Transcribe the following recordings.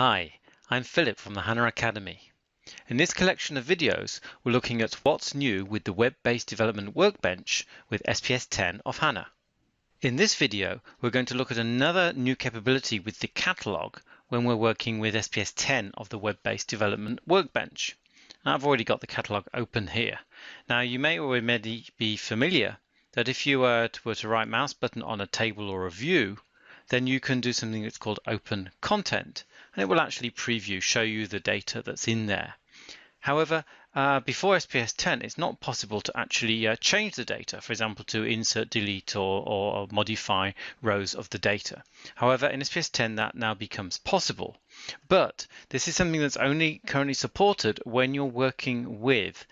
Hi, I'm Philip from the HANA Academy. In this collection of videos, we're looking at what's new with the web-based development workbench with SPS10 of HANA. In this video, we're going to look at another new capability with the catalog when we're working with SPS10 of the web-based development workbench. Now, I've already got the catalog open here. Now, you may already be familiar that if you were to right mouse button on a table or a view, then you can do something that's called open content, and it will actually show you the data that's in there. However, before SPS10, it's not possible to actually change the data, for example, to insert, delete, or modify rows of the data. However, in SPS10, that now becomes possible. But this is something that's only currently supported when you're working with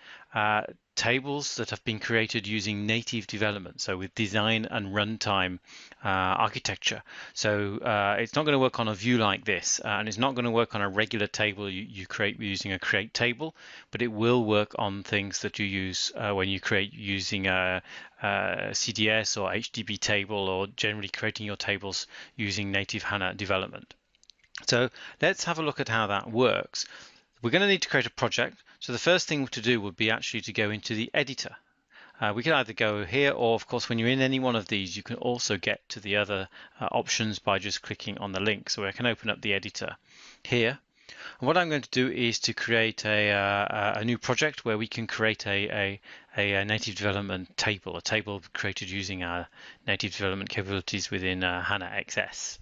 tables that have been created using native development, so with design and runtime architecture. So it's not going to work on a view like this, and it's not going to work on a regular table you create using a create table, but it will work on things that you use when you create using a CDS or HDB table, or generally creating your tables using native HANA development. So let's have a look at how that works. We're going to need to create a project. So the first thing to do would be actually to go into the editor. We can either go here, or of course when you're in any one of these, you can also get to the other options by just clicking on the link. So I can open up the editor here. And what I'm going to do is to create a new project where we can create a native development table, a table created using our native development capabilities within HANA XS.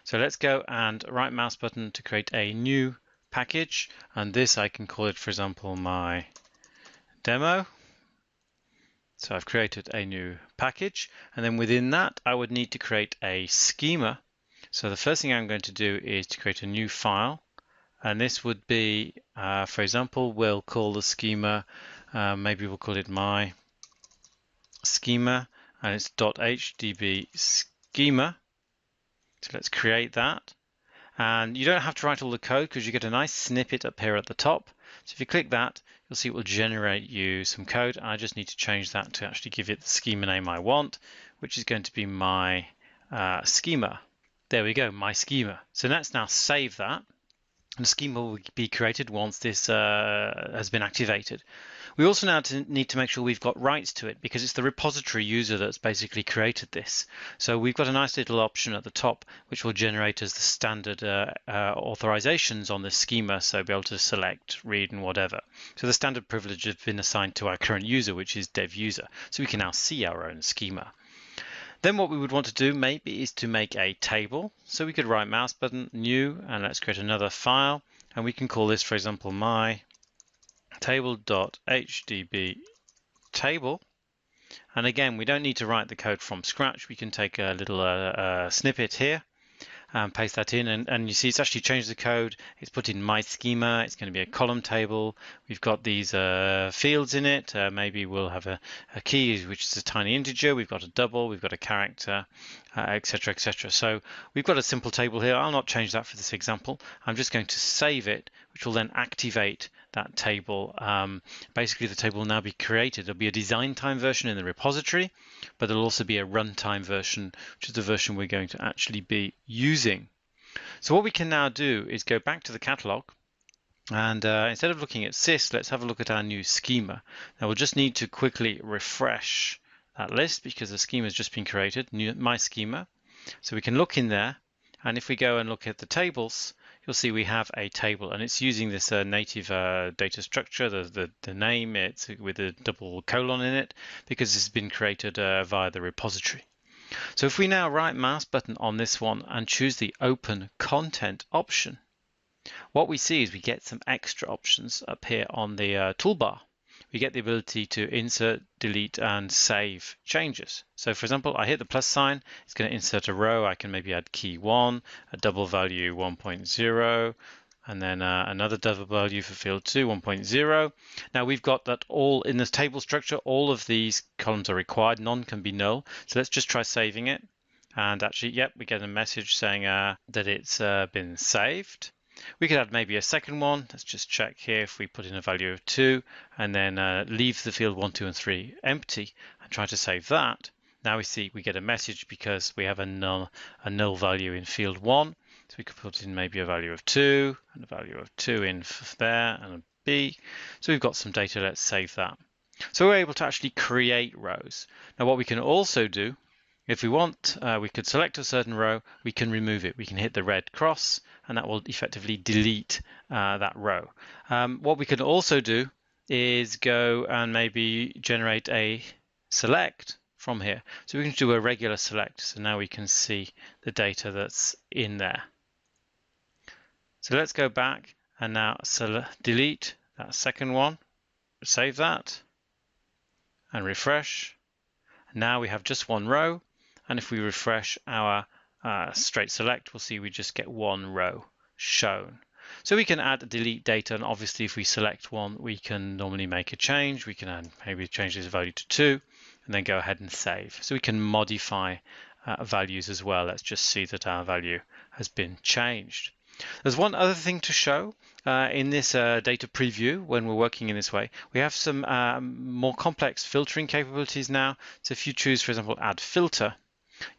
So let's go and right mouse button to create a new package, and this I can call it, for example, my demo. So I've created a new package, and then within that I would need to create a schema. So the first thing I'm going to do is to create a new file, and this would be, for example, we'll call the schema, maybe we'll call it my schema, and it's .hdb schema. So let's create that. And you don't have to write all the code because you get a nice snippet up here at the top. So if you click that, you'll see it will generate you some code. I just need to change that to actually give it the schema name I want, which is going to be my schema. There we go, my schema. So let's now save that. And the schema will be created once this has been activated. We also now need to make sure we've got rights to it, because it's the repository user that's basically created this. So we've got a nice little option at the top which will generate us the standard authorizations on the schema, so be able to select, read, and whatever. So the standard privilege has been assigned to our current user, which is dev user. So we can now see our own schema. Then what we would want to do maybe is to make a table. So we could right mouse button, new, and let's create another file, and we can call this, for example, my table.hdb table. And again, we don't need to write the code from scratch. We can take a little snippet here and paste that in, and you see it's actually changed the code. It's put in my schema. It's going to be a column table. We've got these fields in it. Maybe we'll have a key, which is a tiny integer. We've got a double. We've got a character, etc., etc. So we've got a simple table here. I'll not change that for this example. I'm just going to save it, which will then activate that table. Basically, the table will now be created. There'll be a design time version in the repository, but there'll also be a runtime version, which is the version we're going to actually be using. So what we can now do is go back to the catalog, and instead of looking at sys, let's have a look at our new schema. Now we'll just need to quickly refresh that list because the schema has just been created, my schema. So we can look in there, and if we go and look at the tables, you'll see we have a table, and it's using this native data structure, the name, it's with a double colon in it, because this has been created via the repository. So if we now right mouse button on this one and choose the open content option, what we see is we get some extra options up here on the toolbar. We get the ability to insert, delete, and save changes. So for example, I hit the plus sign, it's going to insert a row. I can maybe add key 1, a double value 1.0, and then another double value for field 2, 1.0. Now we've got that all in this table structure. All of these columns are required, none can be null. So let's just try saving it. And actually, yep, we get a message saying that it's been saved. We could add maybe a second one. Let's just check here if we put in a value of 2 and then leave the field 1, 2, and 3 empty and try to save that. Now we see we get a message because we have a null value in field 1. So we could put in maybe a value of 2 and a value of 2 in there and a B. So we've got some data. Let's save that. So we're able to actually create rows. Now what we can also do, if we want, we could select a certain row, we can remove it. We can hit the red cross and that will effectively delete that row. What we can also do is go and maybe generate a select from here. So we can do a regular select. So now we can see the data that's in there. So let's go back and now delete that second one, save that and refresh. Now we have just one row, and if we refresh our straight select, we'll see we just get one row shown. So we can add delete data, and obviously if we select one, we can normally make a change. We can add, maybe change this value to 2 and then go ahead and save. So we can modify values as well. Let's just see that our value has been changed. There's one other thing to show in this data preview when we're working in this way. We have some more complex filtering capabilities now. So if you choose, for example, add filter,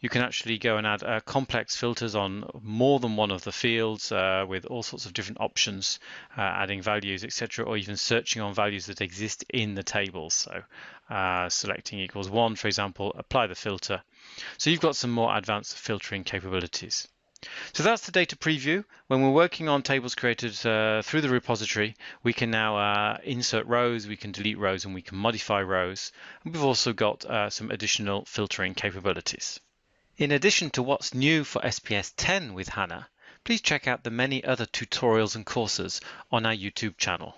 you can actually go and add complex filters on more than one of the fields with all sorts of different options, adding values, etc., or even searching on values that exist in the tables. So selecting equals 1, for example, apply the filter. So you've got some more advanced filtering capabilities. So that's the data preview. When we're working on tables created through the repository, we can now insert rows, we can delete rows, and we can modify rows. And we've also got some additional filtering capabilities. In addition to what's new for SPS 10 with HANA, please check out the many other tutorials and courses on our YouTube channel.